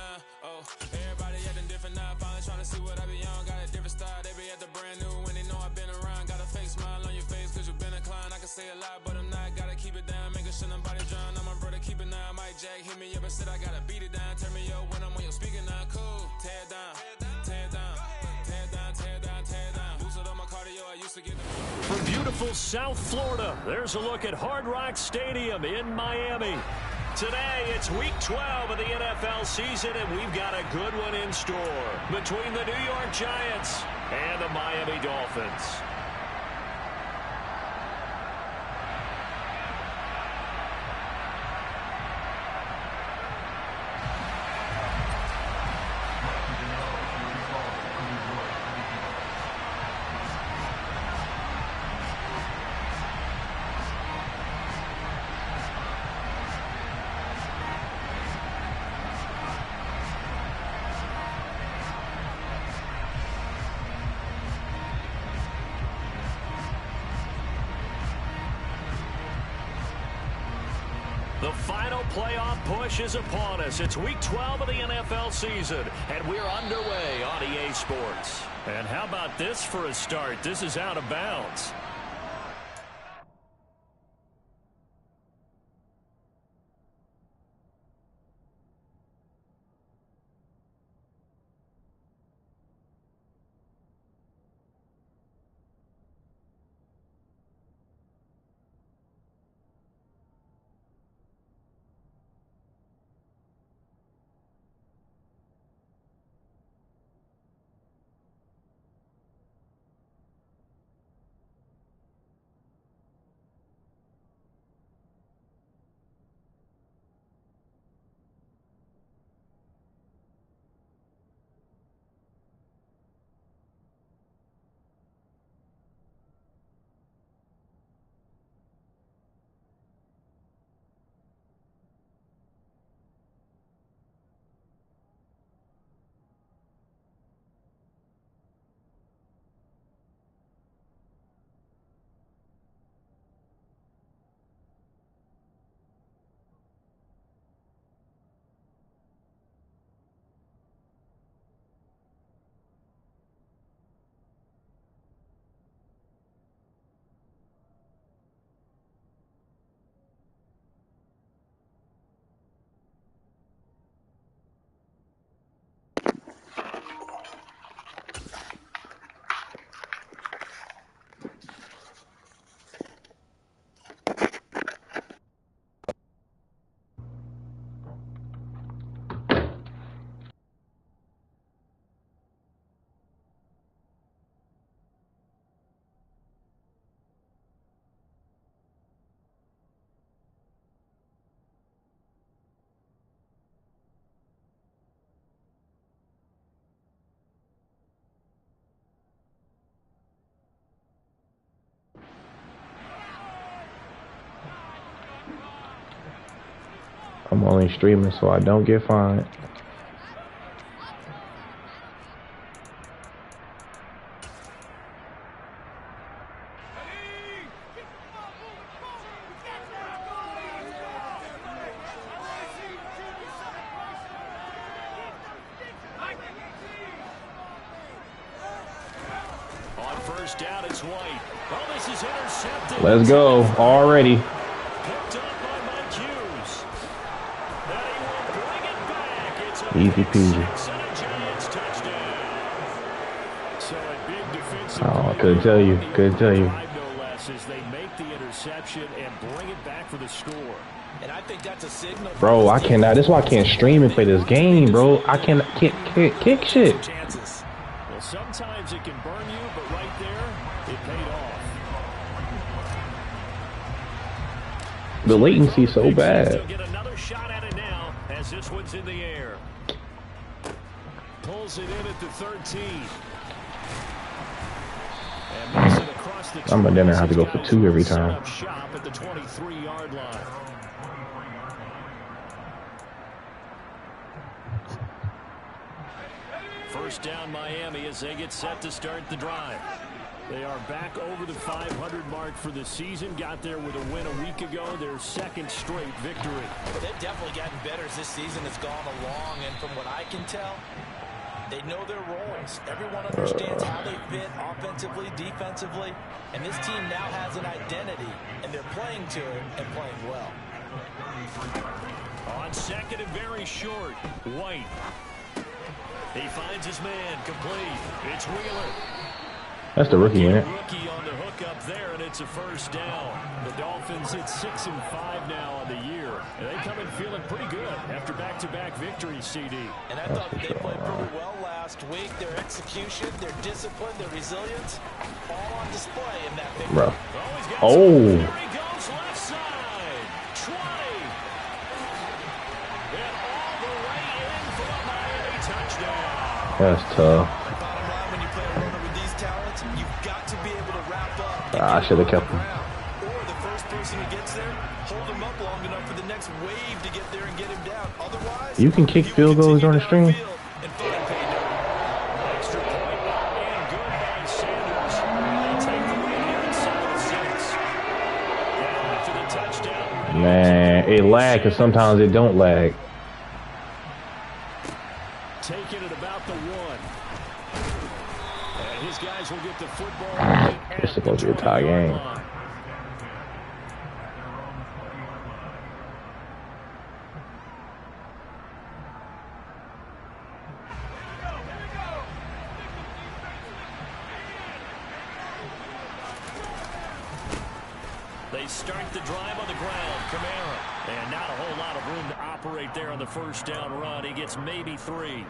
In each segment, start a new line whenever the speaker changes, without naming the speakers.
now. Oh, everybody acting different now. Finally trying to see what I be on. Got a different style. They be at the brand new when they know I've been around. Got a fake smile on your face cause you been inclined. I can say a lot, but I'm not. Gotta keep it down. Making sure nobody drown. I'm my brother, keep it now. Mike Jack hit me up and said I gotta beat it down. Turn me up when I'm on your speaker now. Cool. Tear it down. Tear it down. Tear it down. Tear it down. Tear it down. Boost it on my cardio. I used to get the...
From beautiful South Florida, there's a look at Hard Rock Stadium in Miami. Today, it's Week 12 of the NFL season, and we've got a good one in store between the New York Giants and the Miami Dolphins. The final playoff push is upon us. It's Week 12 of the NFL season, and we're underway on EA Sports. And how about this for a start? This is out of bounds.
I'm only streaming so I don't get fined.
On first down, it's White. Oh, this is intercepted.
Let's go already.
Picked up by Mike Hughes. And he will bring it back. It's a
Easy peasy.
pick-six and a Giants touchdown. So a big defensive
Oh, I
play
couldn't tell you.
on the
Couldn't tell you.
drive, no less, as they make the interception and bring it back for the score.
And I think that's a signal.
Bro, I cannot. That's why I can't stream and play this game, bro. I can't kick shit.
Chances.
Well, sometimes it can burn you, but right there, it paid off.
The latency so bad.
They'll get another shot at it now as this one's in the air. Pulls it in at the 13. And makes it across the
I'm gonna then have to go for 2 every time.
Set up shop at the 23-yard line. First down Miami as they get set to start the drive. They are back over the 500 mark for the season. Got there with a win a week ago. Their second straight victory.
They've definitely gotten better as this season has gone along. And from what I can tell, they know their roles. Everyone understands how they fit offensively, defensively. And this team now has an identity. And they're playing to it and playing well.
On second and very short, White. He finds his man, complete. It's Wheeler.
That's the rookie, ain't it?
Rookie on the hook up there, and it's a first down. The Dolphins hit 6-5 now on the year. And they come in feeling pretty good after back-to-back victories, CD.
And I thought they played pretty well last week. Their execution, their discipline, their resilience, all on display in that victory.
Bro.
Oh. There he goes left side. 20. And all the way in for a Miami touchdown.
That's tough.
Bottom line, when you play a runner with these talents, you've got to be able to wrap up.
I should have kept him.
Or the first person who gets there, hold him up long enough for the next wave to get there and get him down. Otherwise,
you can kick field goals during the stream.
Extra point and good by Sanders. They take the lead here at 7-6. Down after the touchdown.
Man, it lag because sometimes it don't lag.
Taking it about the 1. And his guys will get the football.
It's supposed to be a tie game.
They start the drive on the ground. Kamara. And not a whole lot of room to operate there on the first down run. He gets maybe 3.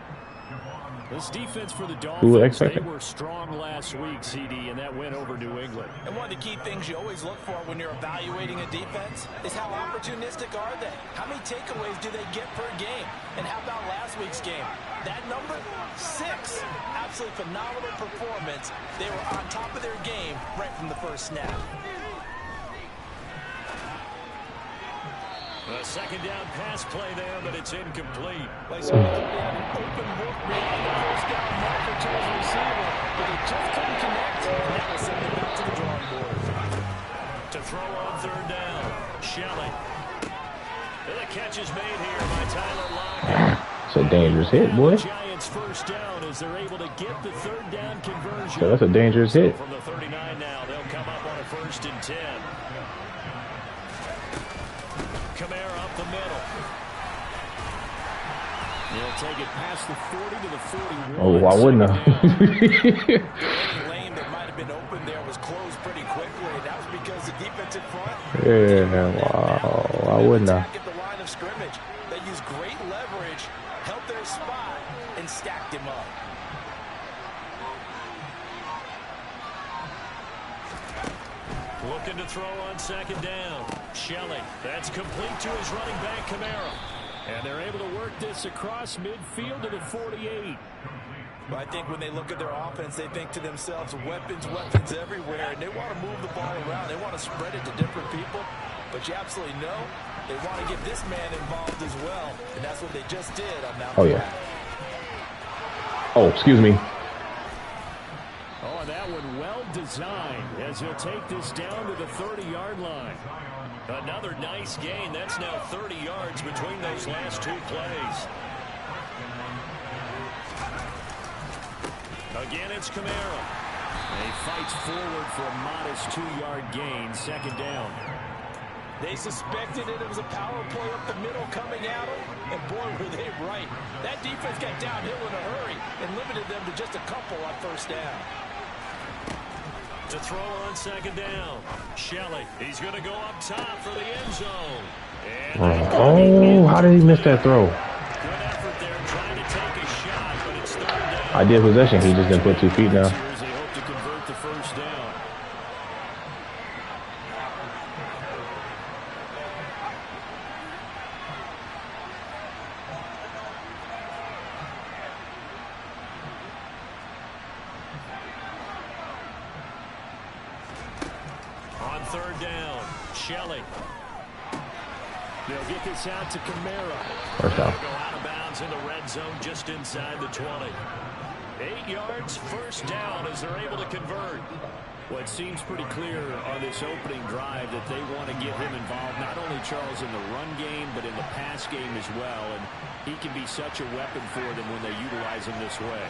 This defense for the Dolphins, they were strong last week, CD, and that went over New England.
And one of the key things you always look for when you're evaluating a defense is how opportunistic are they? How many takeaways do they get per game? And how about last week's game? That number, 6. Absolutely phenomenal performance. They were on top of their game right from the first snap.
A second down pass play there, but it's incomplete.
Like so, had an open look beyond the first down marker to his receiver, but they just couldn't connect, and that will send him back to the drawing board.
To throw on third down, Shelley. And the catch is made here by Tyler Lockett.
It's a dangerous hit, boy.
Giants first down as they're able to get the third down conversion.
So that's a dangerous hit.
From the 39 now, they'll come up on a 1st and 10. Kamara up the middle. He'll take it past the 40 to the 41.
Oh, I wouldn't have.
The lane that might have been open there was closed pretty quickly. That was because the defensive front.
Yeah, wow. I wouldn't have.
At the line of scrimmage, they used great leverage, held their spot, and stacked him up.
Looking to throw on second down. Shelley. That's complete to his running back, Kamara. And they're able to work this across midfield to the 48.
Well, I think when they look at their offense, they think to themselves, weapons, weapons everywhere. And they want to move the ball around. They want to spread it to different people. But you absolutely know they want to get this man involved as well. And that's what they just did on that.
Oh, yeah. Oh, excuse me.
Oh, that one well designed as he'll take this down to the 30-yard line. Another nice gain. That's now 30 yards between those last 2 plays. Again, it's Kamara. He fights forward for a modest 2-yard gain, second down.
They suspected it was a power play up the middle coming at them, and boy, were they right. That defense got downhill in a hurry and limited them to just a couple on first down.
To throw on second down, Shelley. He's going to go up top for the end zone.
Oh, how did he miss that throw?
Good effort there, trying to take a shot, but it's third down.
I did possession. He just didn't put 2 feet down.
They hope to convert the first down. On third down, Shelley. They'll get this out to Kamara.
First down.
Go out of bounds in the red zone just inside the 20. 8 yards, first down as they're able to convert. Well, it seems pretty clear on this opening drive that they want to get him involved, not only, Charles, in the run game, but in the pass game as well. And he can be such a weapon for them when they utilize him this way.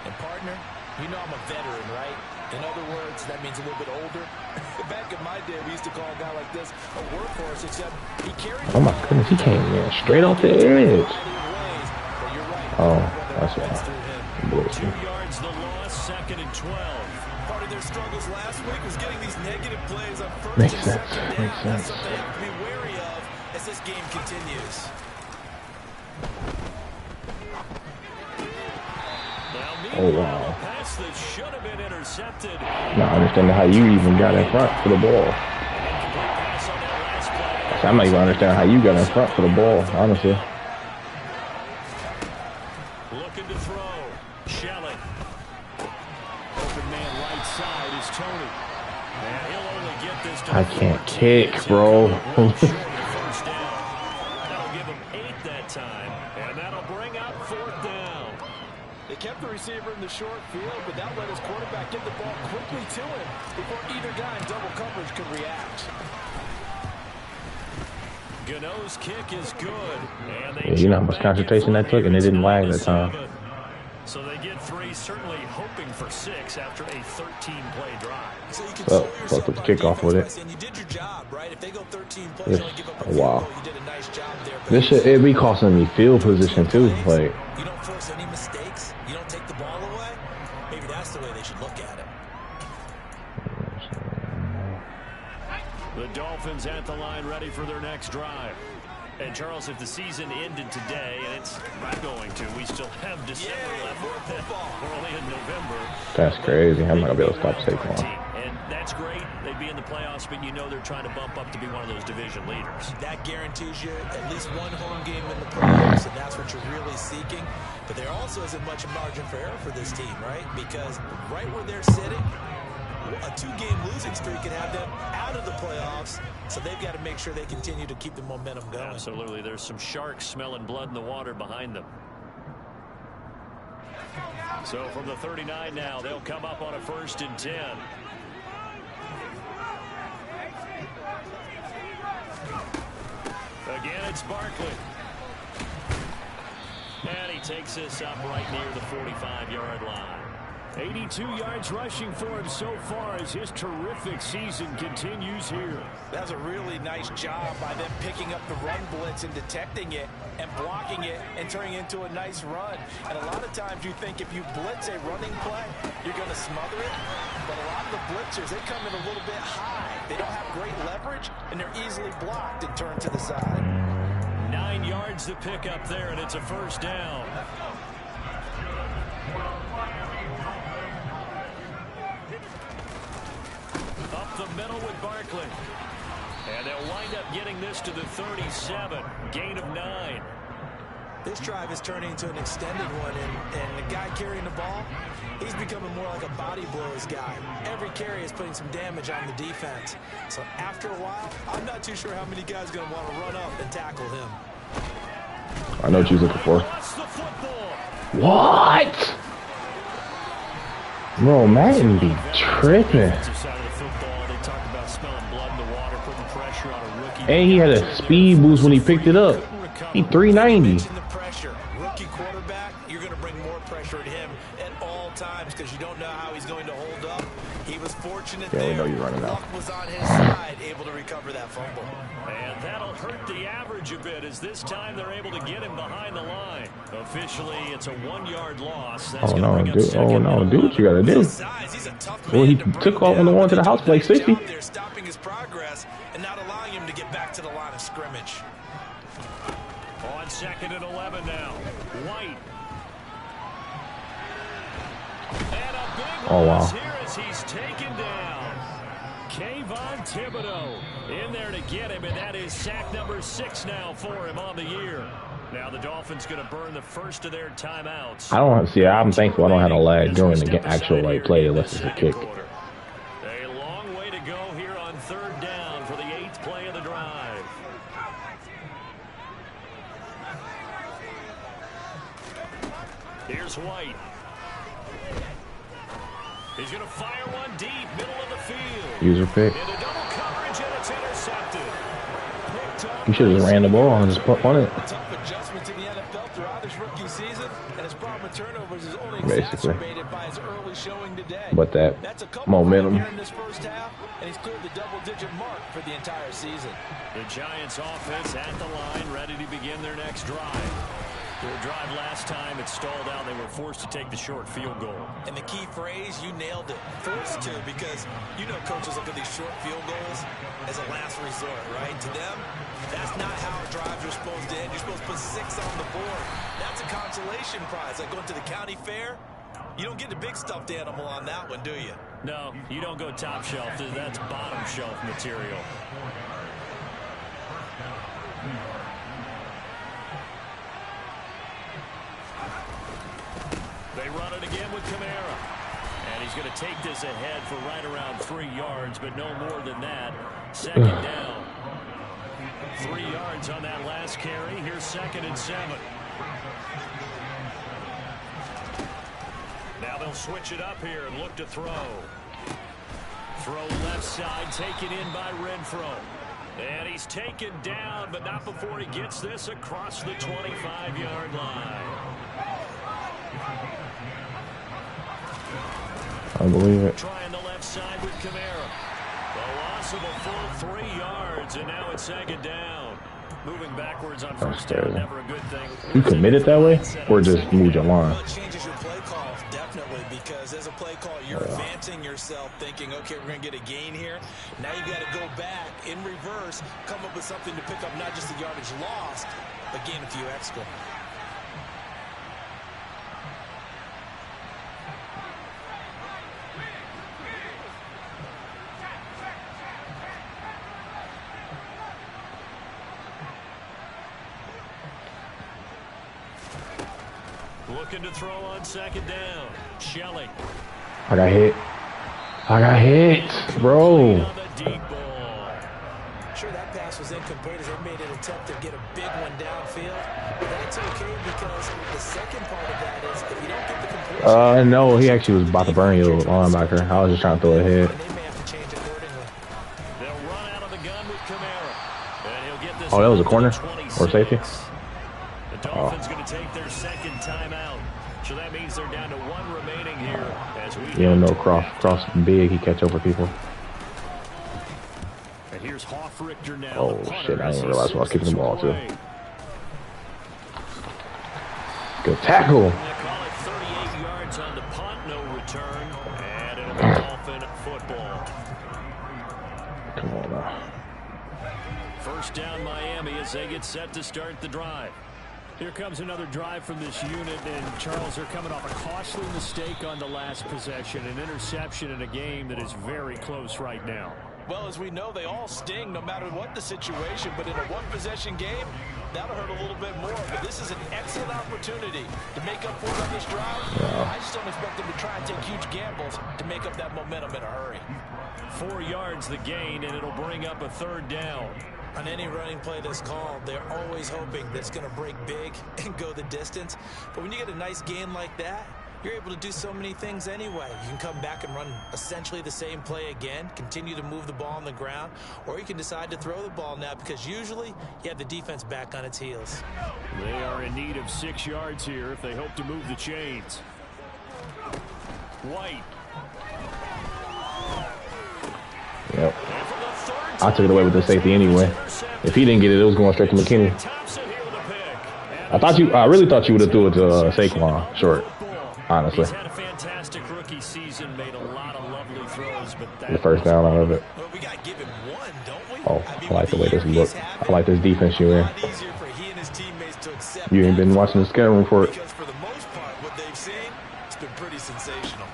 And, partner, you know I'm a veteran, right? In other words, that means a little bit older. Back in my day, we used to call a guy like this a workhorse, except he carried...
Oh, my goodness. He came in straight off the edge. Oh, that's right.
2 yards the loss, 2nd and 12.
Part of their struggles last week was getting these negative plays on first
Makes
and
sense.
second down.
Makes sense.
That's something they have to be wary of as this game continues.
Oh, wow.
Pass that should have been intercepted.
Not understanding how you even got in front for the ball. I'm not even understanding how you got in front for the ball, honestly.
Looking to throw. Shelling. Open man right side is Tony. And he'll only get this to
I can't kick, bro.
First down. That'll give him 8 that time. And that'll bring up 4th down.
They kept the receiver in the short field, but that let his quarterback get the ball quickly to him before either guy in double coverage could react.
Gano's kick is good. And
Yeah, you know how much concentration that took, and it didn't lag that time.
So they get 3, certainly hoping for 6 after a 13-play drive.
So you can
Fuck with the kickoff with it.
you did your job, right? If they go 13 plays,
Yes.
only give up a
Wow.
field goal, you did a nice job there.
This should it be costing me field position too. Like,
You don't force any mistakes. You don't take the ball away. Maybe that's the way they should look at it.
The Dolphins at the line ready for their next drive. And, Charles, if the season ended today, and it's not going to, we still have December left. We're only in November.
that's crazy. I'm not gonna be able to stop Saquon.
And that's great. They'd be in the playoffs, but you know they're trying to bump up to be one of those division leaders.
That guarantees you at least one home game in the playoffs, and that's what you're really seeking. But there also isn't much margin for error for this team, right? Because right where they're sitting, a 2-game losing streak could have them out of the playoffs, so they've got to make sure they continue to keep the momentum going.
Absolutely. There's some sharks smelling blood in the water behind them. So from the 39 now, they'll come up on a 1st and 10. Again, it's Barkley. And he takes this up right near the 45-yard line. 82 yards rushing for him so far as his terrific season continues here.
That's a really nice job by them picking up the run blitz and detecting it and blocking it and turning it into a nice run. And a lot of times you think if you blitz a running play, you're going to smother it. But a lot of the blitzers, they come in a little bit high. They don't have great leverage, and they're easily blocked and turned to the side.
9 yards to pick up there, and it's a 1st down. Up the middle with Barkley. And they'll wind up getting this to the 37. Gain of 9.
This drive is turning into an extended one, and the guy carrying the ball, he's becoming more like a body blows guy. Every carry is putting some damage on the defense. So after a while, I'm not too sure how many guys are going to want to run up and tackle him.
I know what you're looking for. What? Bro, Madden be tripping. And he had a speed boost when he picked it up. He 390.
Rookie quarterback, you're going to bring more pressure at him at all times because you don't know how he's going to hold up. He was fortunate
Yeah,
there.
we know you're running out.
Luck was on his side, able to recover that fumble.
And that'll hurt the average a bit as this time they're able to get him behind the line. Officially, it's a 1-yard loss. That's
Oh no, dude! Oh no, do what you gotta do. Well, he took off on the one to the house for like 60.
They're stopping his progress and not allowing him to get back to the line of scrimmage.
On 2nd and 11 now. White. And a big loss here as he's taken down. Kayvon Thibodeau in there to get him, and that is sack number 6 now for him on the year. Now the Dolphins going to burn the first of their timeouts.
I don't see. I'm thankful I don't have a lag during the actual like play unless it's a kick.
A long way to go here on 3rd down for the 8th play of the drive. Here's White. He's going to fire one deep, middle of the field.
User pick.
Into double coverage, and it's intercepted.
You should have ran the ball and just won it.
Tough adjustment to the NFL throughout his rookie season, and his problem with turnovers is only
Basically.
exacerbated by his early showing today.
But that
That's a couple
momentum.
here in this first half, and he's cleared the double-digit mark for the entire season.
The Giants offense at the line, ready to begin their next drive. Their drive last time, it stalled out. They were forced to take the short field goal.
And the key phrase, you nailed it, forced to, because you know coaches look at these short field goals as a last resort, right? To them, that's not how drives are supposed to end. You're supposed to put 6 on the board. That's a consolation prize, like going to the county fair. You don't get the big stuffed animal on that one, do you?
No, you don't go top shelf. That's bottom shelf material. They run it again with Kamara. And he's going to take this ahead for right around 3 yards, but no more than that. Second down. 3 yards on that last carry. Here's 2nd and 7. Now they'll switch it up here and look to throw. Throw left side, taken in by Renfro. And he's taken down, but not before he gets this across the 25-yard line.
I believe it.
Trying the left side with Kamara. The loss of a full 3 yards, and now it's 2nd down. Moving backwards on first down, never a good thing.
You committed that way, or just moved your line?
Well, it changes your play call, definitely, because as a play call, you're advancing yourself, thinking, okay, we're going to get a gain here. Now you got to go back in reverse, come up with something to pick up not just the yardage lost, but gain a few extra.
Looking to throw on 2nd down. Shelley.
I got hit. I got hit, bro.
On the deep ball.
Sure, that pass was incomplete as they made an attempt to get a big one downfield. But that's okay because the second part of that is if you don't get the completion.
No, he actually was about to burn your linebacker. I was just trying to throw it ahead.
They may have to change accordingly.
They'll run out of the gun with Kamara. And he'll get this.
Oh, that was a corner or safety?
The Dolphins going to take their 2nd timeout. So that means they're down to 1 remaining here. As we
You don't know cross big, he catch over people.
And here's Hoffrichter now.
Oh shit, I didn't realize I was kicking the ball too. Good tackle.
They call it 38 yards on the punt, no return. And it'll be Dolphin football.
Come on now.
First down Miami as they get set to start the drive. Here comes another drive from this unit, and Charles, they're coming off a costly mistake on the last possession, an interception in a game that is very close right now.
Well, as we know, they all sting no matter what the situation, but in a one-possession game, that'll hurt a little bit more. But this is an excellent opportunity to make up for it on this drive. I just don't expect them to try and take huge gambles to make up that momentum in a hurry.
4 yards the gain, and it'll bring up a 3rd down.
On any running play that's called, they're always hoping that it's going to break big and go the distance. But when you get a nice gain like that, you're able to do so many things anyway. You can come back and run essentially the same play again, continue to move the ball on the ground, or you can decide to throw the ball now because usually you have the defense back on its heels.
They are in need of 6 yards here if they hope to move the chains. White.
Yep. I took it away with the safety anyway. If he didn't get it, it was going straight to McKinney. I really thought you would have threw it to Saquon short. Honestly.
He's had a fantastic rookie season, made a lot of lovely throws, but
The first down out of it.
Well, we got to give him one, don't we?
Oh, I like the way this look. I like this defense you're in.
Easier for he and his teammates to accept
You ain't been watching the scouting report.
because for the most part, what they've seen, it's been pretty sensational.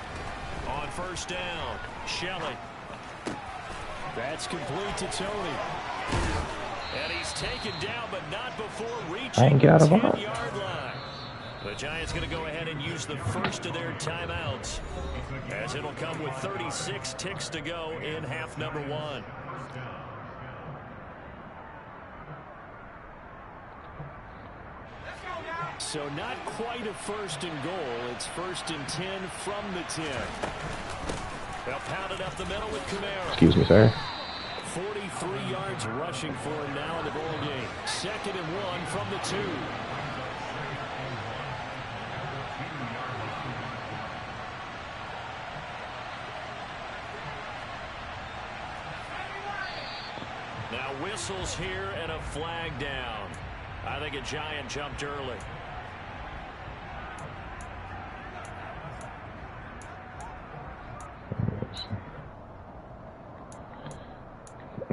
on first down, Shelley. That's complete to Tony. And he's taken down, but not before reaching the 10-yard line. The Giants going to go ahead and use the first of their timeouts, as it'll come with 36 ticks to go in half number 1. So not quite a first and goal. It's 1st and 10 from the 10. They'll pound it up the middle with Kamara.
Excuse me, sir.
43 yards rushing for him now in the ball game. 2nd and 1 from the 2. Now whistles here and a flag down. I think a Giant jumped early.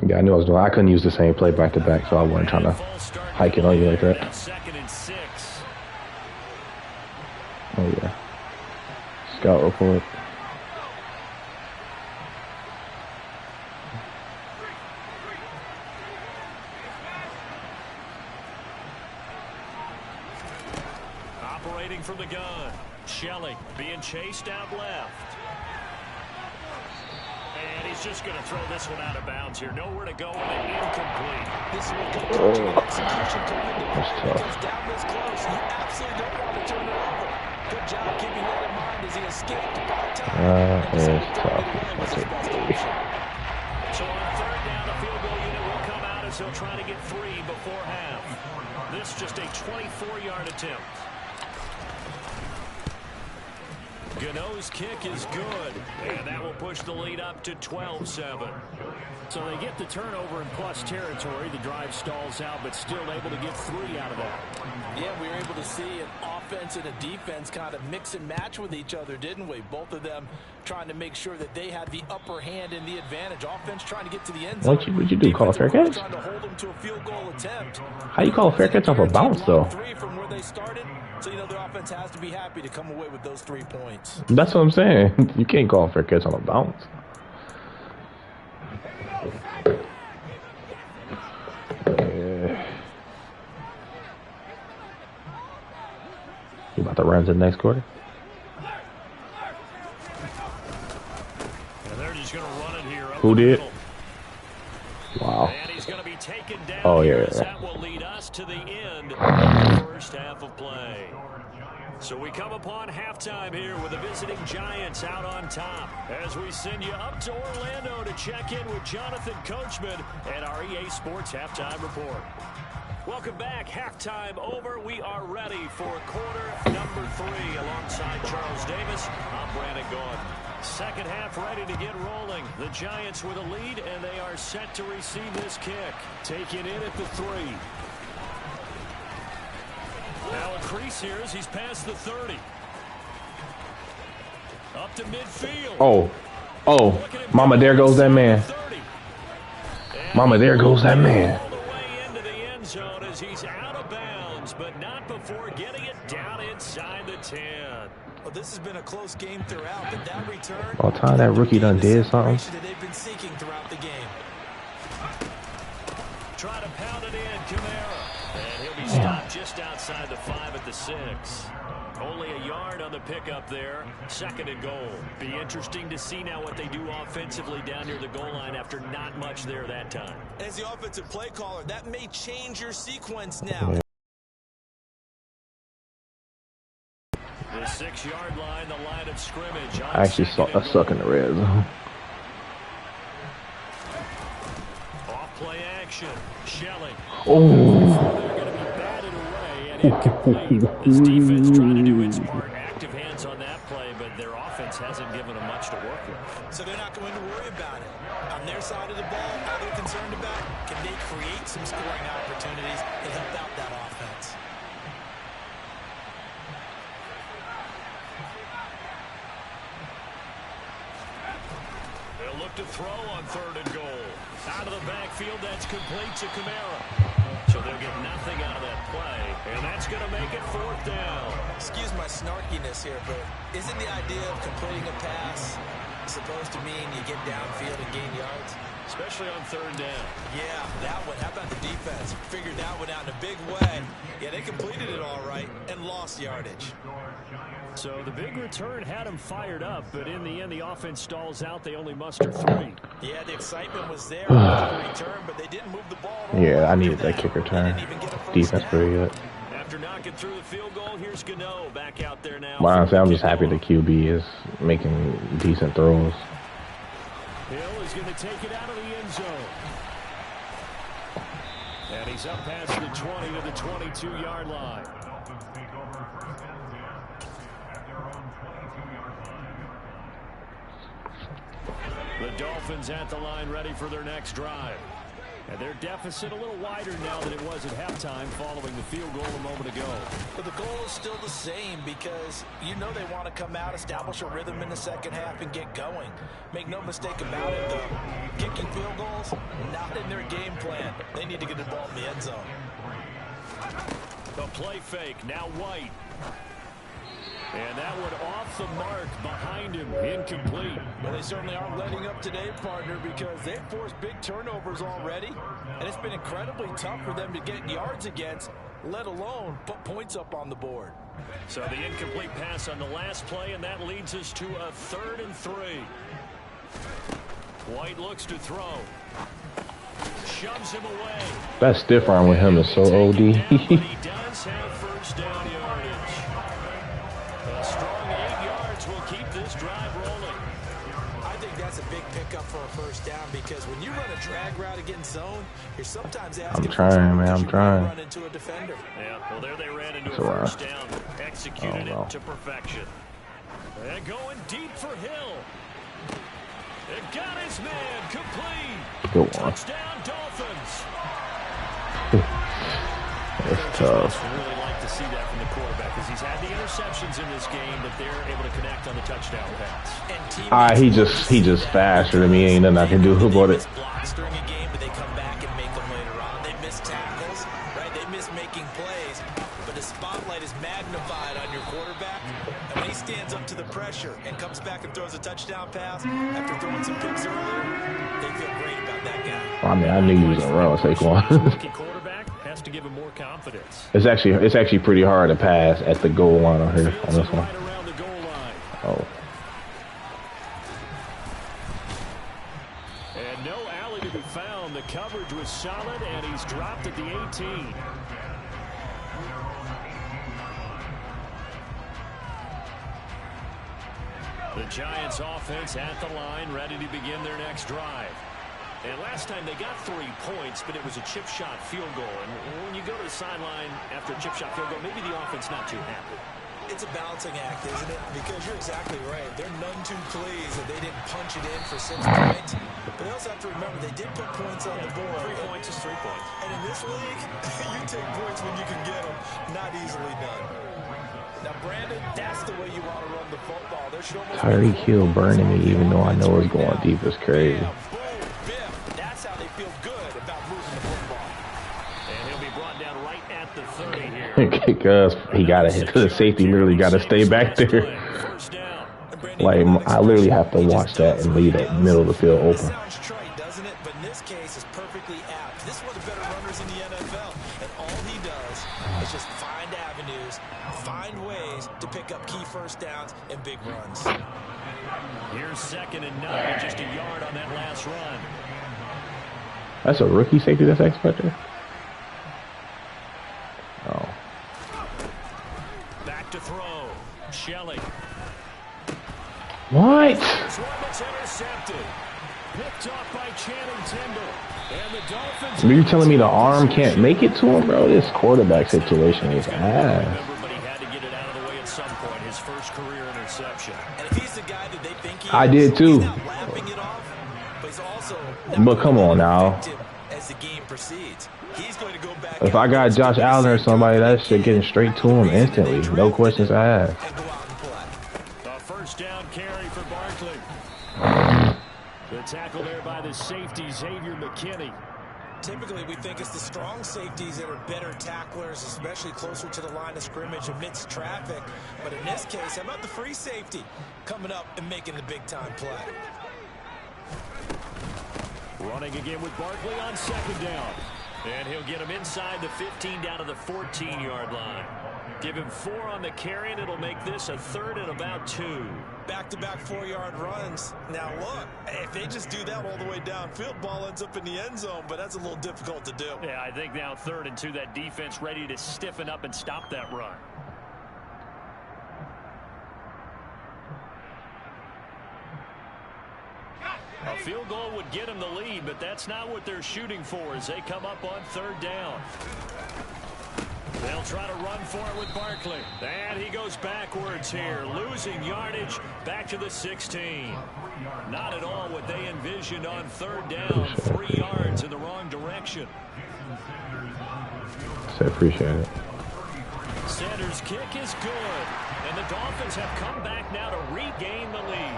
Yeah, I knew I was doing. I couldn't use the same play back to back, so I wasn't trying to hike it on you like that.
2nd and 6.
Oh yeah. Scout report.
Operating from the gun. Shelley being chased out left. And he's just going to throw this one out of bounds here. Nowhere to go with it. Incomplete.
This is what coaching and execution come into.
That's
When it comes down this close, you absolutely don't want to turn it over. Good job keeping that in mind as he escaped by time.
That is tough.
So on 3rd down, the field goal unit will come out as he'll try to get 3 before half. This just a 24-yard attempt. Gano's kick is good, and that will push the lead up to 12-7. So they get the turnover in plus territory. The drive stalls out, but still able to get 3 out of that.
Yeah, we were able to see an offense and a defense kind of mix and match with each other, didn't we? Both of them trying to make sure that they had the upper hand and the advantage. Offense trying to get to the end zone.
What'd you do? Call a fair catch?
Trying to hold them to a field goal attempt.
How you call a fair catch off a bounce, though?
3 from where they started. So, you know, the offense has to be happy to come away with those 3 points.
That's what I'm saying. You can't call a fair catch on a bounce. You about to run to the next quarter?
And they're just going to run it here.
Who did? Wow.
And he's going to be taken down.
Oh, yeah.
That will lead us to the end of the first half of play. So we come upon halftime here with the visiting Giants out on top as we send you up to Orlando to check in with Jonathan Coachman and our EA Sports Halftime Report. Welcome back. Halftime over. We are ready for quarter number 3 alongside Charles Davis. I'm Brandon Gordon. Second half ready to get rolling. The Giants with a lead, and they are set to receive this kick. Taken in at the 3. Now a crease here as he's past the 30. Up to midfield.
Oh, mama, there goes that man. Mama, there goes that man.
All the way into the end zone as he's out of bounds, but not before getting it down inside the 10.
Well, this has been a close game throughout, but that return...
All time that rookie done did something.
...that they've been seeking throughout the game.
Try to pound it in, Kamara. And he'll be stopped just outside the 5 at the 6. Only a yard on the pickup there. 2nd and goal. Be interesting to see now what they do offensively down near the goal line after not much there that time.
As the offensive play caller, that may change your sequence now.
The 6-yard line, the line of scrimmage.
I actually saw a suck in the red zone.
Off play action. Shelley.
Oh.
This defense trying to do its part. Active hands on that play, but their offense hasn't given them much to work with.
So they're not going to worry about it. On their side of the ball, all they're concerned about, can they create some scoring opportunities and help out that offense?
They'll look to throw on 3rd and goal. Out of the backfield, that's complete to Kamara. So they'll get nothing out of that play, and that's going to make it 4th down.
Excuse my snarkiness here, but isn't the idea of completing a pass supposed to mean you get downfield and gain yards?
Especially on 3rd down.
Yeah, that one. How about the defense? Figured that one out in a big way. Yeah, they completed it all right and lost yardage.
So the big return had them fired up, but in the end, the offense stalls out. They only muster 3.
Yeah, the excitement was there with the return, but they didn't move the ball.
Yeah, I needed that kick return. Defense pretty good.
After knocking through the field goal, here's Gano back out there now.
But honestly, I'm just happy the QB is making decent throws.
Hill is going to take it out of the end zone. And he's up past the 20 to the 22-yard line. The Dolphins at the line ready for their next drive. And their deficit a little wider now than it was at halftime following the field goal a moment ago.
But the goal is still the same because you know they want to come out, establish a rhythm in the second half, and get going. Make no mistake about it, though. Kicking field goals, not in their game plan. They need to get the ball in the end zone.
The play fake, now White. And that one off the mark behind him, incomplete.
Well, they certainly aren't letting up today, partner, because they've forced big turnovers already, and it's been incredibly tough for them to get yards against, let alone put points up on the board.
So the incomplete pass on the last play, and that leads us to a 3rd and 3. White looks to throw. Shoves him away.
That stiff arm with him is so OD.
He does have first down yardage. A strong 8 yards will keep this drive rolling.
I think that's a big pickup for a first down because when you run a drag route against zone, you're sometimes asking
I'm trying, man. I'm trying.
run into a defender.
Yeah, well, there they ran into
So,
a first down. Executed
oh, no.
it to perfection. And going deep for Hill. It got his man complete.
Good one.
Touchdown, Dolphins.
It's tough.
Really like to see that from the quarterback because he's had the interceptions in this game, but they're able to connect on the touchdown pass.
He just faster than me. Ain't nothing I can do about it.
Blocks during a game, but they come back and make them later on. They miss tackles, right? They miss making plays, but the spotlight is magnified on your quarterback. And when he stands up to the pressure and comes back and throws a touchdown pass after throwing some picks earlier, they feel great about that guy.
I mean, I knew he was gonna run with Saquon.
Quarterback has to give him more confidence.
It's actually pretty hard to pass at the goal line on here on this one.
Right around the goal line.
Oh.
And no alley to be found. The coverage was solid, and he's dropped at the 18. The Giants offense at the line, ready to begin their next drive. And last time they got 3 points, but it was a chip shot field goal. And when you go to the sideline after a chip shot field goal, maybe the offense not too happy.
It's a balancing act, isn't it? Because you're exactly right. They're none too pleased that they didn't punch it in for 6 points. But they also have to remember they did put points on the board.
3 points is 3 points.
And in this league, you take points when you can get them. Not easily done. Now, Brandon, that's the way you want to run the football. There should almost
Tyreek Hill burning me, even though I know it's going deep. It's crazy.
Yeah, boom, biff. That's how they feel good about moving the football.
And he'll be brought down right at the 30 here.
Because he got to hit the safety. Literally got to stay back there.
First down.
Like I literally have to watch that and leave that middle of the field
It
open.
sounds trite, doesn't it? But in this case, it's perfectly apt. This is one of the better runners in the NFL. And all he does is just find avenues, find ways to pick up key first downs and big runs.
Here's 2nd and 9, just a yard on that last run.
That's a rookie safety that's expected. Oh.
Back to throw. Shelley.
What?
This one that's intercepted. Picked off by Channing Tindall. And the Dolphins.
Are you telling me the arm can't make it to him, bro? This quarterback situation is ass.
But he had to get it out of the way at some point. His first career interception.
And if he's the guy that they think he
I
is,
did too.
he's not laughing it off, but he's also
But come on now.
as the game proceeds. He's going to go back
If I got Josh Allen or somebody, that shit getting straight to him instantly. No questions asked.
and go out and play.
A first down carry for Barkley. The tackle there by the safety, Xavier McKinney.
Typically, we think it's the strong safeties that are better tacklers, especially closer to the line of scrimmage amidst traffic. But in this case, how about the free safety coming up and making the big-time play?
Running again with Barkley on 2nd down. And he'll get him inside the 15 down to the 14-yard line. Give him 4 on the carry, and it'll make this a 3rd and about 2.
Back-to-back 4-yard runs. Now, look, if they just do that all the way downfield, ball ends up in the end zone, but that's a little difficult to do.
Yeah, I think now 3rd and 2, that defense ready to stiffen up and stop that run. A field goal would get them the lead, but that's not what they're shooting for as they come up on 3rd down. They'll try to run for it with Barkley. And he goes backwards here, losing yardage back to the 16. Not at all what they envisioned on 3rd down, 3 yards in the wrong direction.
I appreciate it.
Sanders' kick is good. And the Dolphins have come back now to regain the lead.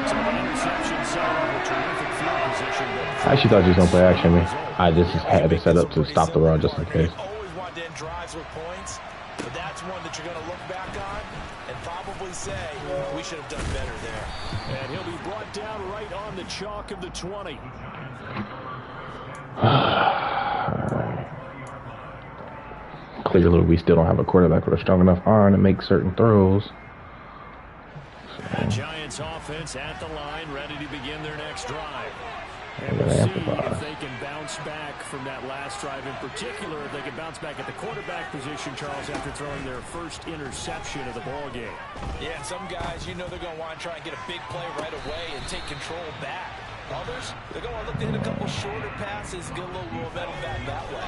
So the interception set up a terrific field position.
I actually thought you was going to play action me. I just had it set up to stop the run just in case.
To end drives with points, but that's one that you're going to look back on and probably say we should have done better there.
And he'll be brought down right on the chalk of the 20.
Clearly, we still don't have a quarterback with a strong enough arm to make certain throws.
The Giants offense at the line, ready to begin their next drive. And we'll see if they can bounce back from that last drive. In particular, if they can bounce back at the quarterback position, Charles, after throwing their first interception of the ball game.
Yeah, and some guys, you know they're going to want to try and get a big play right away and take control back. Others, they're going to look to hit a couple shorter passes, get a little momentum back that way.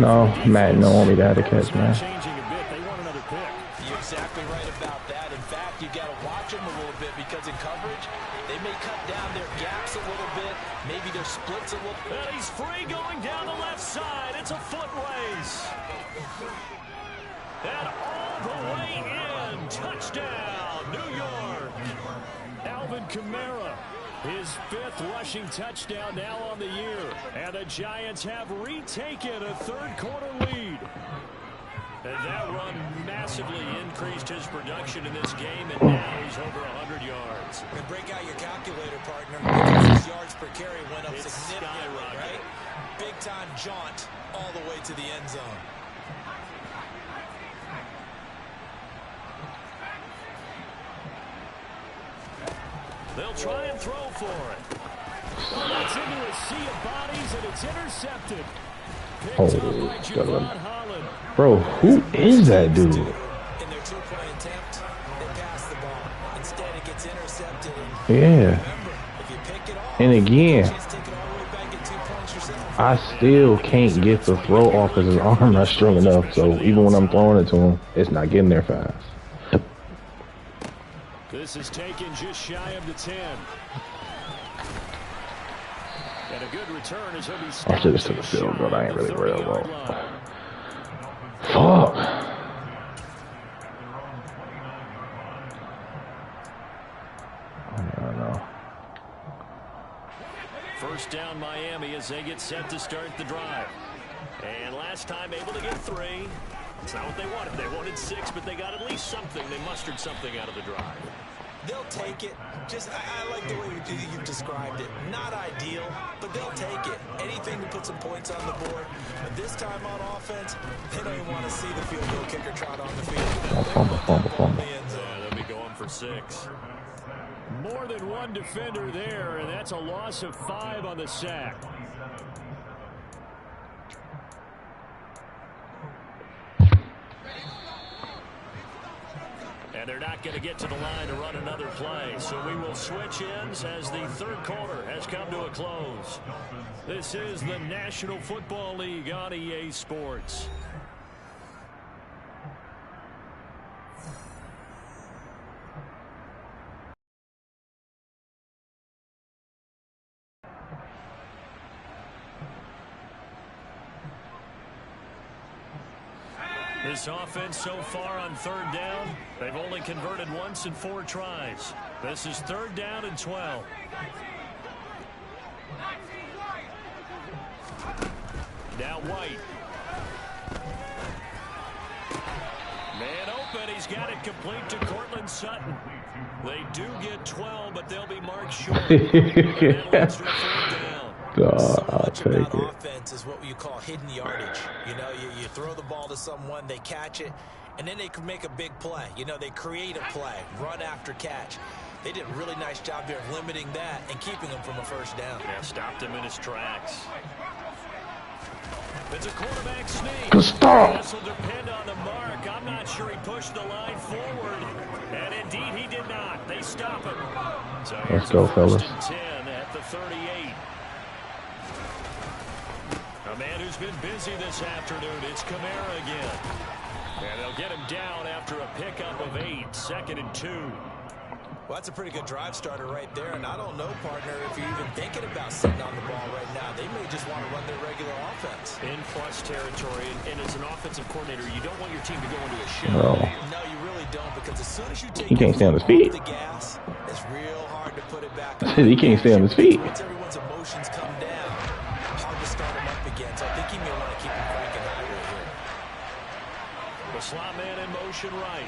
No, Madden don't want me to have to catch, man.
Changing a bit. They want another pick.
You're exactly right about that. In fact, you got to watch them a little bit because in coverage, they may cut down their gaps a little bit, maybe their splits a little bit.
And he's free going down the left side. It's a foot race. And all the way in. Touchdown, New York. Alvin Kamara, his 5th rushing touchdown now on the year. And the Giants have retaken a 3rd quarter lead. And that run massively increased his production in this game, and now he's over 100 yards.
And break out your calculator, partner, because his yards per carry went up significantly, right? Big-time jaunt all the way to the end zone.
They'll try and throw for it. Oh, that's into a sea of bodies, and it's intercepted.
Bro, who is that dude?
In their 2-point attempt, they pass the ball. Instead, it gets intercepted.
Yeah.
If you pick it off,
and again, I still can't get the throw off because his arm not strong enough. So even when I'm throwing it to him, it's not getting there fast.
This is taken just shy of the 10. And a good return as he'll be
I should have took the field, but I ain't really worried about. Fuck. I don't know.
First down Miami as they get set to start the drive. And last time able to get 3. It's not what they wanted. They wanted 6, but they got at least something. They mustered something out of the drive.
They'll take it. Just, I like the way you described it. Not ideal, but they'll take it. Anything to put some points on the board. But this time on offense, they don't even want to see the field goal kicker trot on the field.
Fumble.
Yeah, they'll be going for 6. More than one defender there, and that's a loss of 5 on the sack. And they're not going to get to the line to run another play. So we will switch ends as the 3rd quarter has come to a close. This is the National Football League on EA Sports. This offense so far on 3rd down, they've only converted once in 4 tries. This is 3rd down and 12. Now White. Man open, he's got it complete to Cortland Sutton. They do get 12, but they'll be marked short.
I'll take it.
Offense is what you call hidden yardage. You know, you throw the ball to someone, they catch it, and then they can make a big play. You know, they create a play, run after catch. They did a really nice job there of limiting that and keeping him from a first down.
Yeah, stopped him in his tracks. It's a quarterback sneak. This will depend on the mark. I'm not sure he pushed the line forward. And indeed, he did not. They stop him. So
let's go, fellas.
10 at the 38. A man who's been busy this afternoon. It's Kamara again. And they'll get him down after a pickup of 8. 2nd and 2.
Well, that's a pretty good drive starter right there. And I don't know, partner, if you're even thinking about sitting on the ball right now. They may just want to run their regular offense.
In plus territory. And as an offensive coordinator, you don't want your team to go into a shell.
No, you really don't. Because as soon as you take
he can't stay on his feet.
The gas, it's real hard to put it back.
He can't stay on his feet.
Once everyone's emotions come down, hard to start him up again. So I think he may want to keep him cranking higher here.
The slot man in motion right.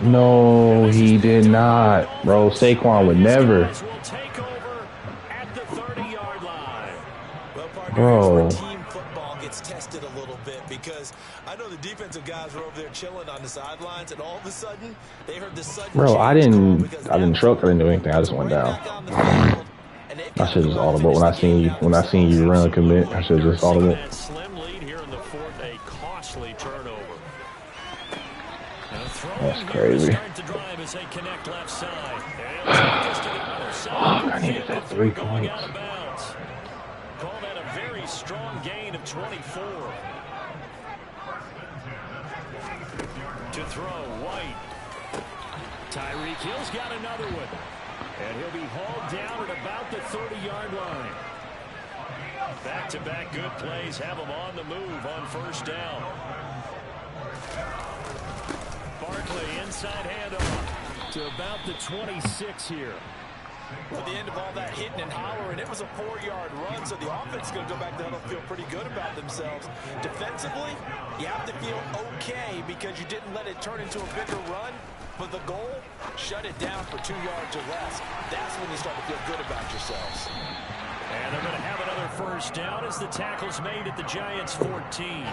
No, he did not. Bro, Saquon would never. Bro.
Team football gets tested a little bit because I know the defensive guys were over there chilling on the sidelines, and all of a sudden they heard the sudden.
Bro, I didn't truck. I didn't do anything. I just went down. I should just audible when I seen you run a commit. I should just audible. That's crazy. I needed that 3 points.
Call that a very strong gain of 24. To throw, White. Tyreek Hill's got another one. And he'll be hauled down at about the 30-yard line. Back-to-back good plays have him on the move on first down. Barkley inside handoff to about the 26 here.
At the end of all that hitting and hollering, it was a 4-yard run, so the offense is going to go back down and feel pretty good about themselves. Defensively, you have to feel okay because you didn't let it turn into a bigger run, but the goal, shut it down for 2 yards or less. That's when you start to feel good about yourselves.
And they're going to have another first down as the tackle's made at the Giants' 14.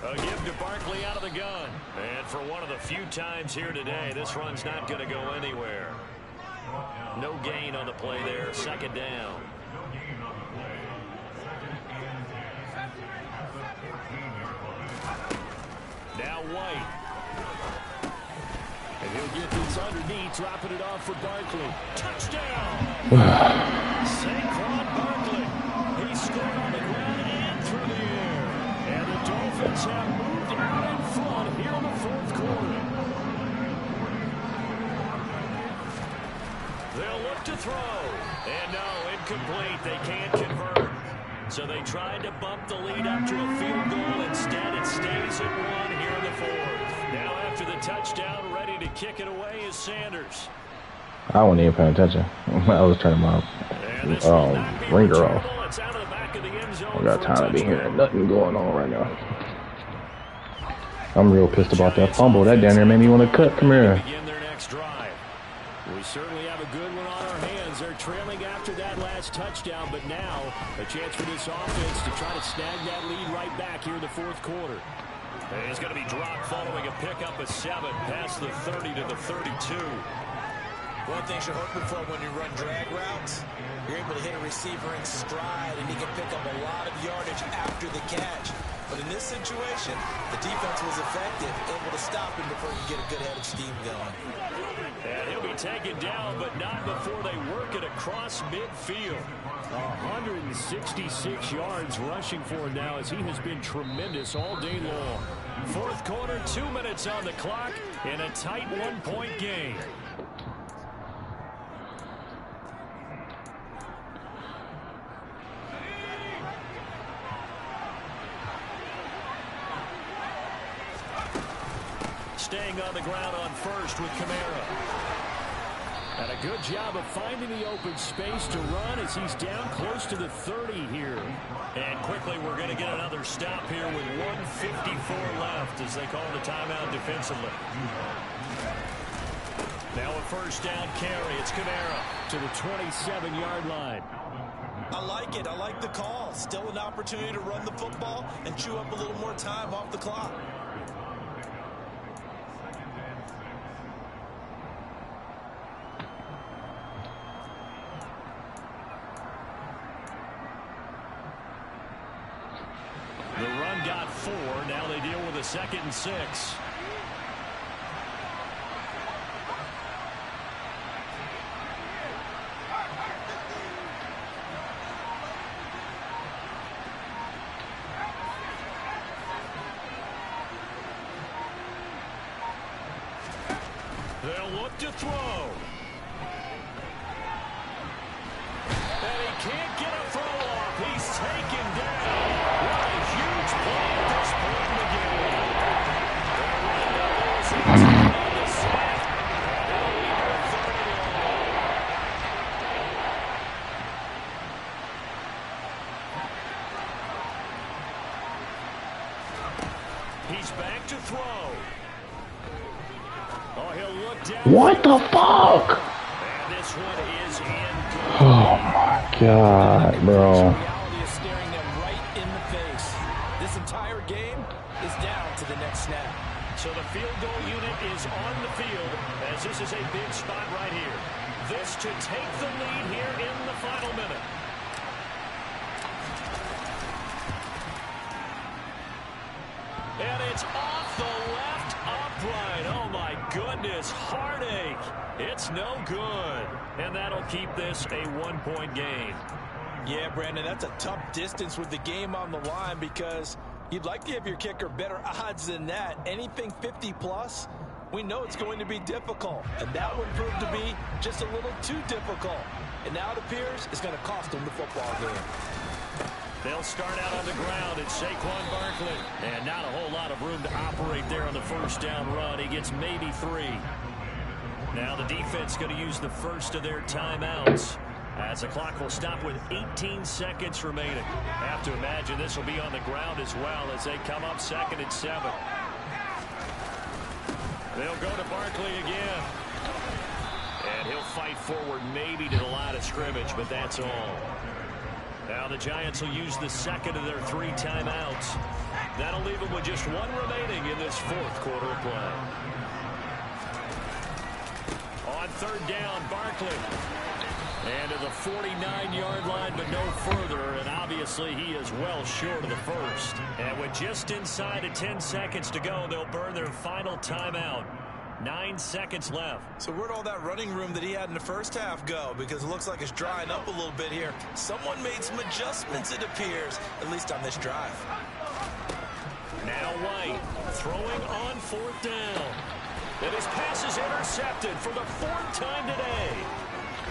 A give to Barkley out of the gun. And for one of the few times here today, this run's not going to go anywhere. No gain on the play there. 2nd down. Now White. And he'll get this underneath, dropping it off for Barkley. Touchdown! Saquon Barkley. He scored on the ground and through the air. And the Dolphins have moved out in front here in the 4th quarter. They'll look to throw. And no, incomplete. They can't convert. So they tried to bump the lead up to a field goal. Instead, it stays at 1 here in the 4th. Now after the touchdown, ready to kick it away is Sanders.
I wasn't even paying attention. I was turning my ringer off. I got time to be hearing nothing going on right now. I'm real pissed about that fumble. That down there made me want to cut. Come here.
We certainly have a good one on our hands. They're trailing after that last touchdown, but now a chance for this offense to try to snag that lead right back here in the 4th quarter. And he's going to be dropped following a pickup of 7 past the 30 to the 32.
One thing you're hoping for when you run drag routes, you're able to hit a receiver in stride, and he can pick up a lot of yardage after the catch. But in this situation, the defense was effective, able to stop him before he could get a good head of steam going.
And he'll be taken down, but not before they work it across midfield. 166 yards rushing for him now as he has been tremendous all day long. 4th quarter, 2 minutes on the clock in a tight 1-point game. Staying on the ground on first with Kamara. And a good job of finding the open space to run as he's down close to the 30 here. And quickly we're going to get another stop here with 1:54 left as they call the timeout defensively. Now a first down carry. It's Kamara to the 27-yard line.
I like it. I like the call. Still an opportunity to run the football and chew up a little more time off the clock.
The run got 4. Now they deal with a 2nd and 6. They'll look to throw. And he can't get a throw off. He's taken down. What a huge play at this point in the game. He's back to throw. Oh, he'll look down.
What the fuck?
And this one is in.
Oh my God, bro.
Reality is staring them right in the face. This entire game is down to the next snap.
So the field goal unit is on the field as this is a big spot right here. This to take the lead here in the final minute. And it's off the left upright. Oh my goodness, heartache. It's no good. And that'll keep this a 1-point game.
Yeah, Brandon, that's a tough distance with the game on the line because you'd like to give your kicker better odds than that. Anything 50-plus, we know it's going to be difficult. And that one proved to be just a little too difficult. And now it appears it's going to cost them the football game.
They'll start out on the ground. It's Saquon Barkley. And not a whole lot of room to operate there on the first down run. He gets maybe 3. Now the defense going to use the first of their timeouts as the clock will stop with 18 seconds remaining. Have to imagine this will be on the ground as well as they come up 2nd and 7. They'll go to Barkley again. And he'll fight forward maybe to the line of scrimmage, but that's all. Now the Giants will use the 2nd of their 3 timeouts. That'll leave them with just 1 remaining in this 4th quarter of play. On 3rd down, Barkley. And to the 49-yard line, but no further. And obviously he is well short of the first. And with just inside of 10 seconds to go, they'll burn their final timeout. 9 seconds left.
So where'd all that running room that he had in the first half go? Because it looks like it's drying up a little bit here. Someone made some adjustments, it appears, at least on this drive.
Now White throwing on 4th down. And his pass is intercepted for the 4th time today.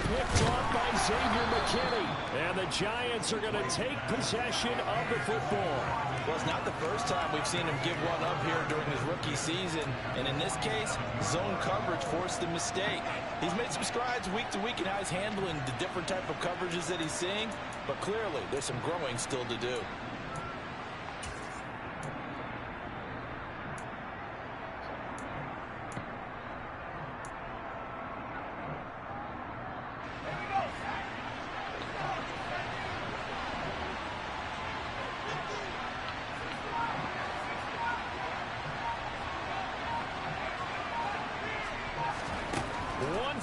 Picked off by Xavier McKinney. And the Giants are going to take possession of the football.
Well, it's not the first time we've seen him give one up here during his rookie season. And in this case, zone coverage forced the mistake. He's made some strides week to week in how he's handling the different type of coverages that he's seeing. But clearly, there's some growing still to do.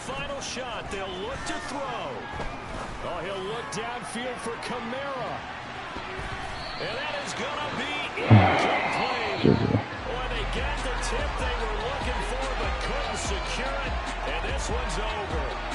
Final shot. They'll look to throw. Oh, he'll look downfield for Kamara. And that is going to be incomplete. Boy, they got the tip they were looking for, but couldn't secure it. And this one's over.